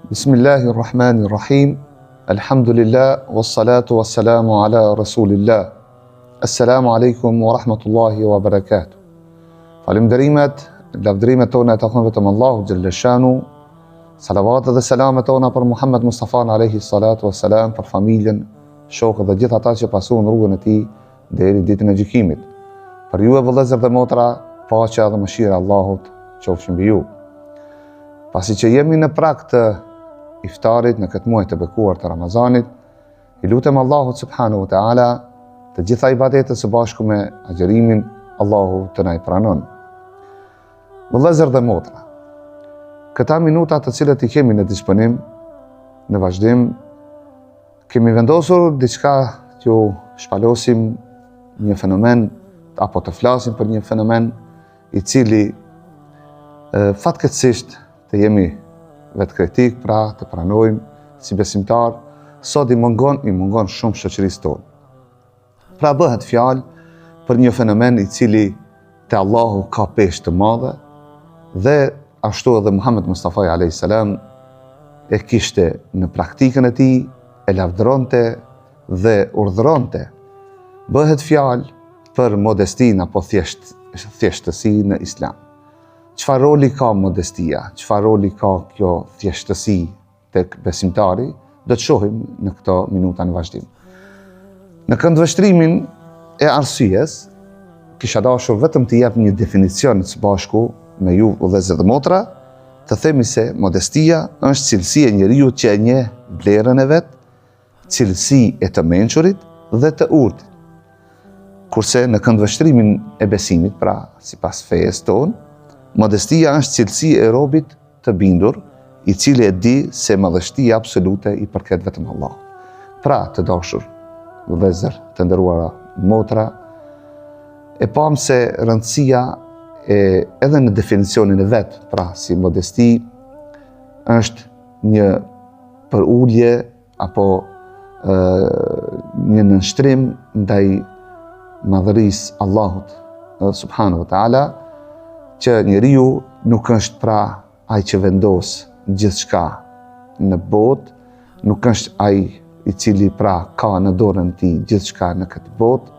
Bismillahirrahmanirrahim. Alhamdulillah, wassalatu wassalamu ala rasulillah. Assalamu alaikum wa rahmatullahi wa barakatuh. Falënderimet, lavdrimet tona e takon vetëm Allahu xhalla shanu. Salavatet dhe selamet tona për Muhammed Mustafa alayhi salatu wassalam, për familjen, shokët dhe gjithë ata që pasuan rrugën e tij deri ditën e gjykimit. Për ju e vëllezër dhe motra, paqja dhe mëshira e Allahut qofshin mbi ju. Pasi që jemi në prag të iftarit në këtë muaj të bekuar të Ramazanit, i lutem Allahut subhanahu wa taala të gjitha ibadetet së bashku me agjërimin, Allahu të na i pranon. Vëllezër dhe motra, këta minuta të cilët i kemi në disponim, në vazhdim, kemi vendosur diçka që shpalosim një fenomen, apo të flasim për një fenomen i cili fatkeqësisht të jemi vetë kritik, pra të pranojmë si besimtar, sot i mungon shumë shoqërisë tonë. Pra bëhet fjalë për një fenomen i cili te Allahu ka peshë të madhe dhe ashtu edhe Muhammed Mustafa alayhi salam e kishte në praktikën e tij, e lavdëronte dhe urdhëronte. Bëhet fjalë për modestinë apo thjeshtësi në Islam. Çfarë roli ka modestia? Çfarë roli ka kjo thjeshtësi tek besimtari? Do të shohim në këto minuta në vazhdim. Në këndvështrimin e arsyes, kisha dashur vetëm të jap një definicion së bashku me ju vëllezër dhe motra, të themi se modestia është cilësi e njeriu që e njeh vlerën e vet, cilësi e të mençurit dhe të urtit. Kurse në këndvështrimin e besimit, pra sipas fesë tonë, modestia është cilësi e robit të bindur, i cili e di se madhështia absolute i përket vetëm Allahut. Pra, të dashur vëllezër, të nderuara motra, e pam se rëndësia edhe në definicionin e vet, pra si modesti është një përulje apo një nënshtrim ndaj madhërisë Allahut subhanahu wa taala, që njeriu nuk është pra ai që vendos gjithçka në botë, nuk është ai i cili pra ka në dorën e tij gjithçka në këtë botë.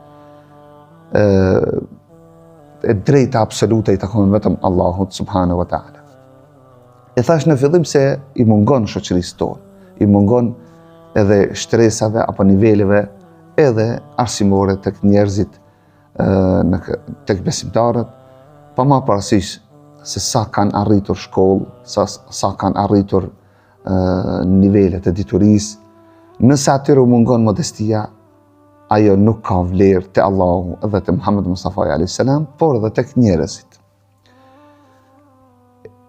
E drejta absolute i takon vetëm Allahut subhanahu wa taala. E thash në fillim se i mungon shoqërisë tonë, i mungon edhe shtresave apo niveleve edhe arsimore tek njerëzit, tek besimtarët, pa ma parasysh se sa kanë arritur shkollë, sa kanë arritur nivelet e diturisë. Nëse atyre u mungon modestia, ajo nuk ka vlerë te Allahu edhe te Muhammed Mustafa alayhi salam, por edhe tek njerëzit.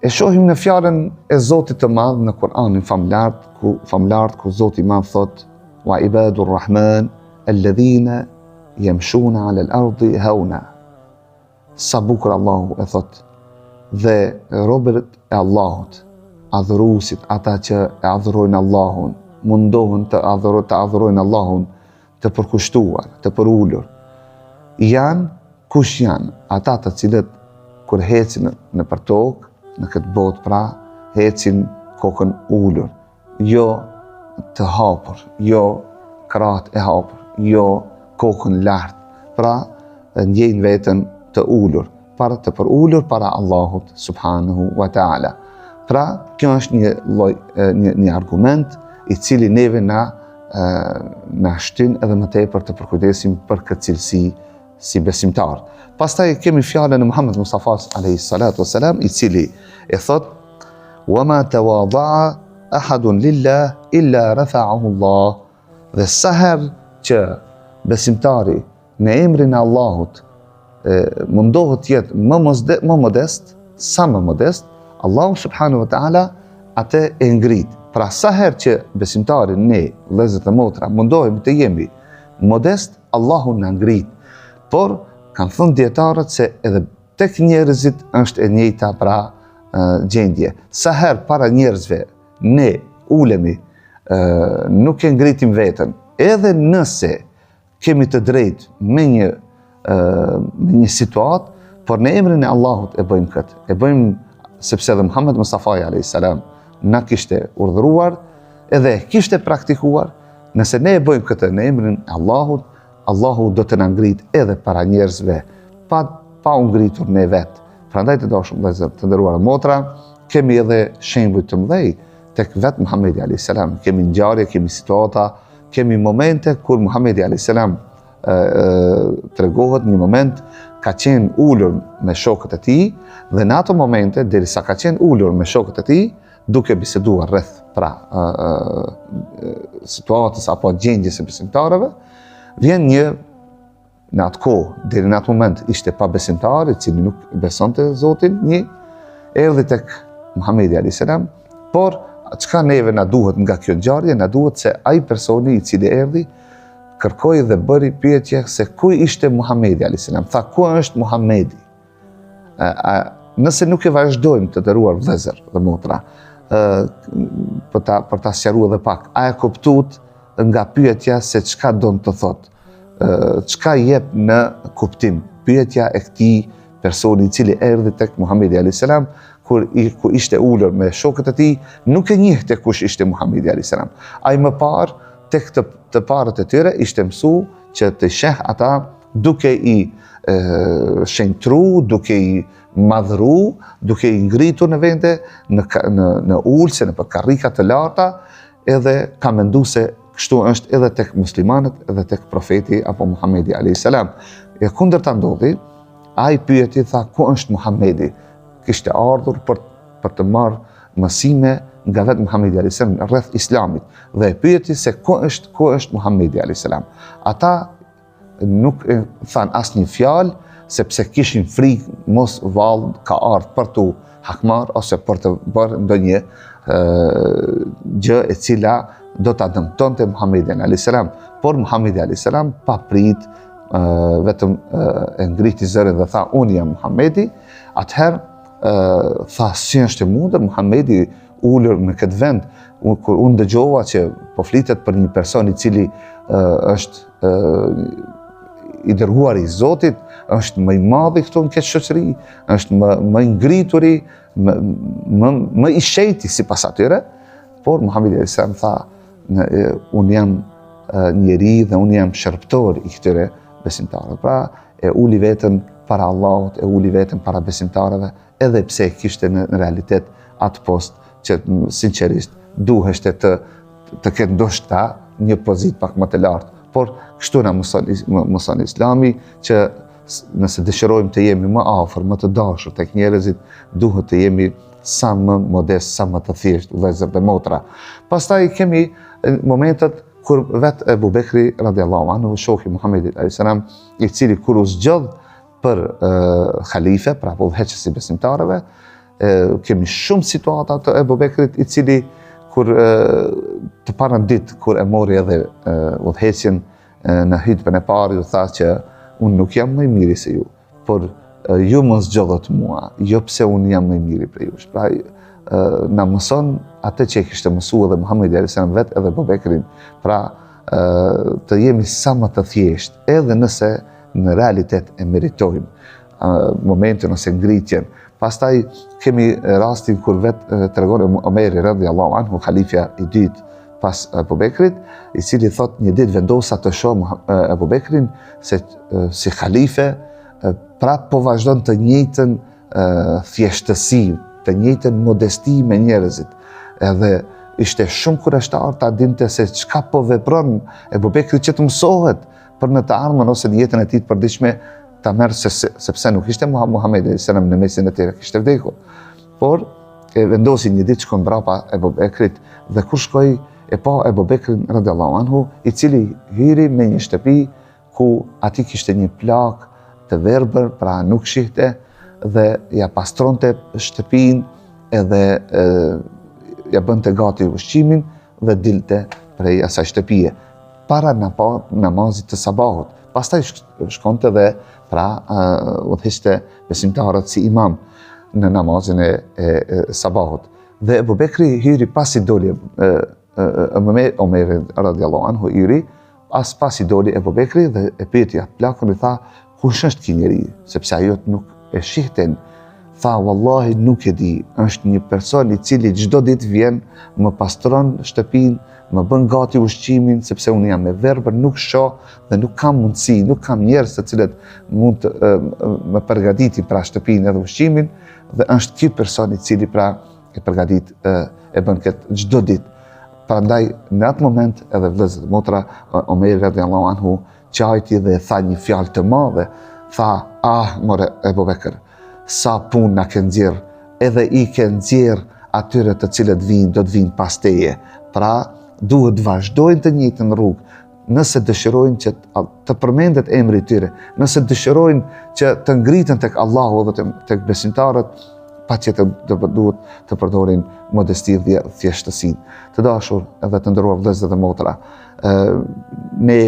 E shohim në fjalën e Zotit të Madh në Kur'anin famulart ku Zoti i Madh thot: "Wa ibadur rahman alladhina yamshuna 'ala al-ardi hauna." Sa bukur Allahu e thot. Dhe robët e Allahut, adhuruesit, ata që e adhurojnë Allahun, mundohen të adhurojnë Allahun, të përkushtuar, të përulur. Kush janë? Ata të cilët kur hecin në për tokë, në këtë botë pra, hecin kokën ulur, jo të hapur, jo krahët e hapur, jo kokën lart, pra ndjejnë veten të ulur, të përulur para Allahut subhanahu wa taala. Pra, kjo është një argument i cili neve na shtyn edhe më tepër të përkujdesim për këtë cilësi si besimtar. Pastaj kemi fjalën e Muhammed Mustafa alayhi salatu wassalam, i cili e thot: "Wa ma tawadha'a ahadun lillah illa rafa'ahu Allah." Dhe sa herë që besimtari në emrin e Allahut mundohet të jetë më modest, sa më modest, Allahu subhanahu wa taala atë e ngrit. Pra sa herë që besimtari, ne, vëllezër dhe motra, mundohemi të jemi modest, Allahu na ngrit. Por kanë thënë dietarët se edhe tek njerëzit është e njëjta pra gjendje. Sa herë para njerëzve ne ulemi, nuk e ngritim veten, edhe nëse kemi të drejtë me një situatë, por në emrin e Allahut e bëjmë këtë. E bëjmë sepse dhe Muhammed Mustafa alayhi salam na kishte urdhëruar edhe kishte praktikuar, nëse ne e bëjmë këtë në emrin e Allahut, Allahu do të na ngrit edhe para njerëzve, pa u ngritur ne vetë. Prandaj të dashur vëllezër, të nderuara motra, kemi edhe shembuj të mëdhenj tek vetë Muhamedi alayhis salam. Kemi ngjarje, kemi situata, kemi momente kur Muhamedi alayhis salam tregohet një moment ka qenë ulur me shokët e tij dhe në ato momente derisa ka qenë ulur me shokët e tij duke biseduar rreth situatës apo gjendjes së besimtarëve, vjen një në atë kohë, deri në atë moment ishte pa besimtar, i cili nuk besonte Zotin, erdhi tek Muhamedi alayhis salam, por çka neve na duhet nga kjo ngjarje, na duhet se ai personi i cili erdhi kërkoi dhe bëri pyetje se ku ishte Muhamedi alayhis salam. Tha, ku është Muhamedi? Nëse nuk e vazhdojmë të nderuar vëllezër dhe motra, për ta sqaruar edhe pak, a e kuptuat nga pyetja se çka don të thotë? Çka jep në kuptim pyetja e këtij personi i cili erdhi tek Muhamedi alayhis salam ku ishte ulur me shokët e tij, nuk e njihte kush ishte Muhamedi alayhis salam. Ai më parë tek të parët e tyre ishte mësu që të sheh ata duke i shenjtru, duke i madhru, duke i ngritur në vende, në ulse, në karrika të larta, edhe ka mendu se kështu është edhe tek muslimanët, edhe tek profeti apo Muhamedi alayhis salam. E kundërta ndodhi, ai pyeti, tha, ku është Muhamedi? Kishte ardhur për të marrë mësime nga vetë Muhamedi alayhis salam rreth islamit dhe e pyeti se ku është Muhamedi alayhis salam. Ata nuk than asnjë fjalë sepse kishin frikë mos vallë ka ardhur për tu hakmar ose për të bërë ndonjë gjë e cila do ta dëmtonte Muhamedin alayhis salam. Por Muhamedi alayhis salam pa prit vetëm e ngriti zërin dhe tha, unë jam Muhamedi. Atëherë tha, si është e mundur Muhamedi ulur në këtë vend, kur unë dëgjova që po flitet për një person i cili është i dërguar i Zotit, është më i madhi këtu në këtë shoqëri, është më i ngrituri, më i shejti sipas atyre, por Muhamedi alayhis salam tha, unë jam njeri dhe unë jam shërbëtor i këtyre besimtarëve. Pra e uli veten para Allahut, e uli veten para besimtarëve, edhe pse kishte në realitet atë post që sinqerisht duheshte të ketë ndoshta një pozitë pak më të lartë. Por kështu na mëson Islami që nëse dëshirojmë të jemi më afër, më të dashur tek njerëzit, duhet të jemi sa më modest, sa më të thjeshtë, vëllezër dhe motra. Pastaj kemi momentet kur vetë Ebu Bekri radiallahu anhu, shoku i Muhamedit alayhis salam, i cili kur u zgjodh për khalife, pra udhëheqës i besimtarëve, kemi shumë situata të Ebu Bekrit, i cili kur të parën ditë kur e mori edhe udhëheqjen në hutbën e parë, ju tha që unë nuk jam më i miri se ju, por ju më zgjodhët mua, jo pse unë jam më i miri për jush. Pra na mëson atë që e kishte mësuar edhe Muhamedi alayhis salam vetë edhe Ebu Bekrin, pra të jemi sa më të thjeshtë, edhe nëse në realitet e meritojmë momentin ose ngritjen. Pastaj kemi rastin kur vetë tregon Omeri radiallahu anhu, halifja i dytë pas Ebu Bekrit, i cili thot, një ditë vendosa të shoh Ebu Bekrin se si halife, pra po vazhdon të njëjtën thjeshtësi, të njëjtën modesti me njerëzit. Edhe ishte shumë kurajshtar ta dinte se çka po vepron Ebu Bekri që të mësohet për në të ardhmen ose në jetën e tij të përditshme ta merr sepse nuk ishte Muhamedi alayhis salam në mesin e tyre, kishte vdekur. Por e vendosi një ditë shkon brapa Ebu Bekrit dhe kur shkoi e pa Ebu Bekrin radiallahu anhu, i cili hyri me një shtëpi ku ati kishte një plak të verbër, pra nuk shihte, dhe ja pastronte shtëpin edhe ja bënte gati ushqimin dhe dilte prej asaj shtëpie para namazit të sabahut. Pastaj shkonte dhe pra udhëhiqte besimtarët si imam në namazin e sabahut. Dhe Ebu Bekri hyri pasi doli Omeri radiallahu anhu hyri, pasi doli Ebu Bekri dhe e pyeti atë plakun, i tha, kush është ky njeri? Sepse ajo nuk e shihten. Tha, wallahi nuk e di, është një person i cili çdo ditë vjen, më pastron shtëpinë, më bën gati ushqimin, sepse unë jam me verbër, nuk shoh dhe nuk kam mundësi, nuk kam njerëz të cilët mund të më përgatitin pra shtëpinë edhe ushqimin, dhe është ky person i cili pra e përgatit e bën këtë çdo ditë. Prandaj në atë moment edhe vëllezër dhe motra, Omeri radhiyallahu anhu qajti dhe tha një fjalë të madhe, tha, more Ebu Bekër, sa punë na ke nxjerr, edhe i ke nxjerr atyre të cilët vinë, do të vinë pas teje. Pra, duhet vazhdojnë të njëjtën rrugë, nëse dëshirojnë që të përmendet emri i tyre, nëse dëshirojnë që të ngriten tek Allahu dhe tek besimtarët, patjetër duhet të përdorin modesti dhe thjeshtësinë. Të dashur edhe të nderuar vëllezër dhe motra, ne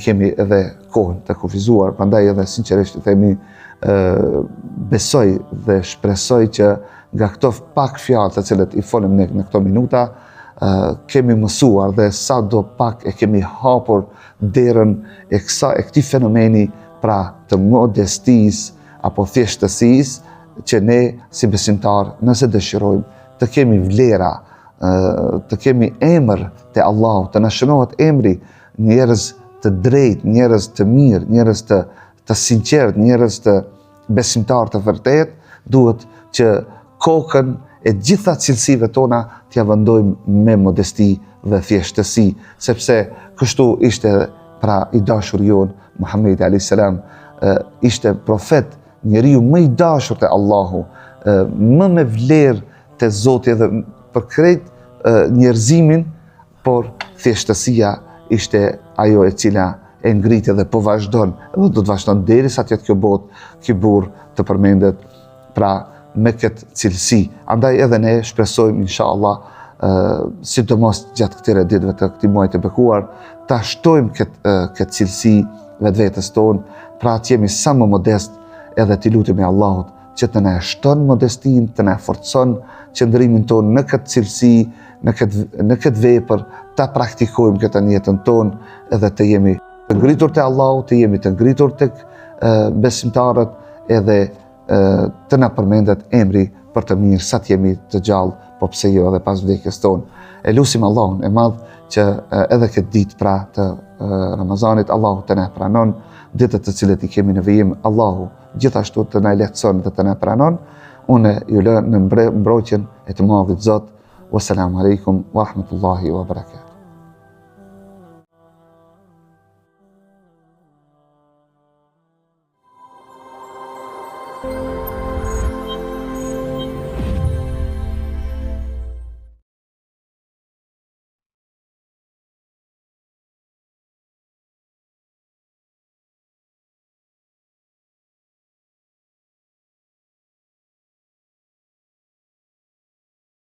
kemi edhe kohën të kufizuar, prandaj edhe sinqerisht themi, besoj dhe shpresoj që nga këto pak fjalë të cilët i folëm ne në këto minuta, kemi mësuar dhe sa do pak e kemi hapur derën e këtij fenomeni, pra të modestisë apo thjeshtësisë, që ne si besimtar, nëse dëshirojmë të kemi vlera, të kemi emër te Allahu, të na shënohet emri, njerëz të drejtë, njerëz të mirë, njerëz të sinqertë, njerëz të besimtar të vërtet, duhet që kokën e gjitha cilësive tona t'ja vendojmë me modesti dhe thjeshtësi, sepse kështu ishte pra i dashur jon Muhamedi alayhis salam, ishte profet, njeriu më i dashur te Allahu, më me vlerë te Zoti dhe për krejt njerëzimin, por thjeshtësia ishte ajo e cila e ngriti dhe po vazhdon, edhe do të vazhdon derisa të jetë kjo botë, ky burr të përmendet pra me këtë cilësi. Andaj edhe ne shpresojmë inshallah, sidomos gjatë këtyre ditëve të këtij muaji të bekuar, ta shtojmë këtë cilësi vetvetes tonë, pra të jemi sa më modest, edhe t'i lutemi Allahut që të na shton modestin, të na forcon qëndrimin tonë në këtë cilësi, në këtë vepër, ta praktikojmë këtë në jetën tonë, edhe të jemi të ngritur te Allahu, të jemi të ngritur tek besimtarët, edhe të na përmendet emri për të mirë sa të jemi të gjallë, po pse jo edhe pas vdekjes tonë. E lutim Allahun e madh që edhe këtë ditë pra të Ramazanit, Allahu të na pranon, ditët të cilët i kemi në vijim, Allahu gjithashtu të na lehtëson dhe të na pranon. Unë ju lë në mbrojtjen e të madhit Zot. Wassalamu alaikum wa rahmatullahi wa barakatuh.